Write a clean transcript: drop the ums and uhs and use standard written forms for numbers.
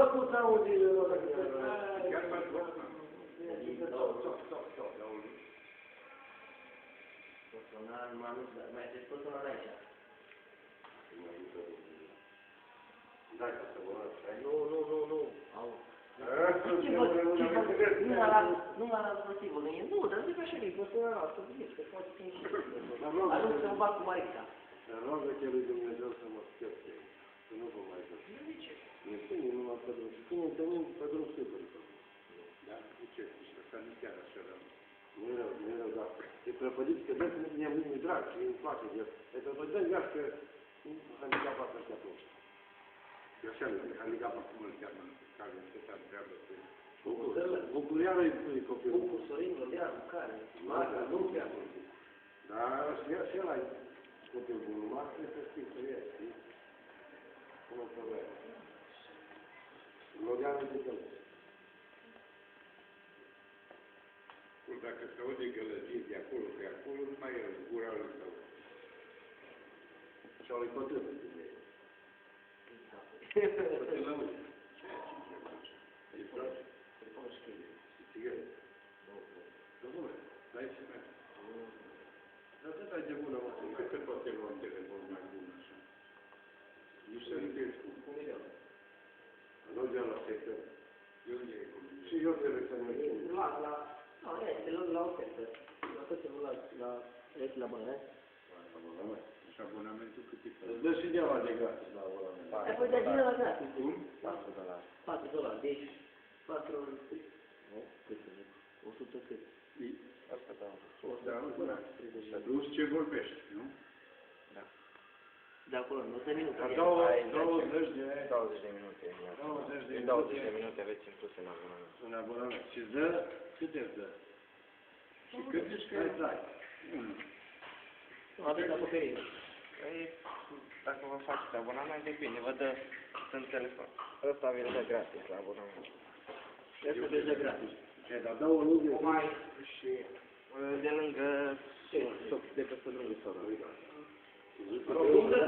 făcut audiile lor. Chiar m-ați făcut. Personal, mai ales personal aici. Da, ca să vă las. Nu. Au. Nu m-a luat posibil. Nu, dar zic așa, e personal noastră. Că poate fi și... Ajung să-mi fac cu Marica. Dar rogă-te lui Dumnezeu să mă scăpte. Să nu vă mai dă. Ne ține numai pe drum. Și când ne întâlnim pe drum sigur. Da? De ce? Asta nu chiar așa rău. Nu e rău, dar e prăpădit că dă mi-e drag și îmi place de el. E prăpădit gașcă handicapat ăștia atunci. Și așa, handicapat cum îl cheamă, care se ta treabă cu el. Bucuriară e copilul. Bucur, Sorin, Vădeanu, care? Marca, nu prea mult. Dar și ăla e copil bun. Marca trebuie să știi să iei, știi? Cum să vrea. Vădeanu e de tău. Dacă se aude gălăgie de acolo, nu mai e gura lui tău. Și al lui Pătrână, de ei. Poate l-aude. Îi place? Îi pun schimbi. Țigări. Da, bună. Dai și mai. Dar ce dai de bună, mă? Cât se poate lua un telefon mai bun așa? Nu se ridici cu 1 milion. Nu de la sectă. de unde e cu mine? Și eu trebuie să ne schimb. Nu, este la ofertă. La tot ce este la Bănăreț. Și abonamentul cât e? Îți dă și de la de gratis la abonament. Ai fost de la gratis. Cum? $4. Deci 4 ori. Nu, cât e? 100 cât? Asta da. Da, plus ce vorbești, nu? Da. De acolo, 90 minute. 20 de 20 de minute. 20 de minute aveți incluse în abonament. în abonament. Și îți dă, cât îți dă? Și cât zici că Îți dai. Nu, aveți acoperire. Păi, dacă vă faceți abonament, depinde, vă dă în telefon. Ăsta vi-l dă gratis la abonament. Asta vezi de gratis. E, dar dă o lungă. Mai și De lângă de pe lângă sora. Rotundă,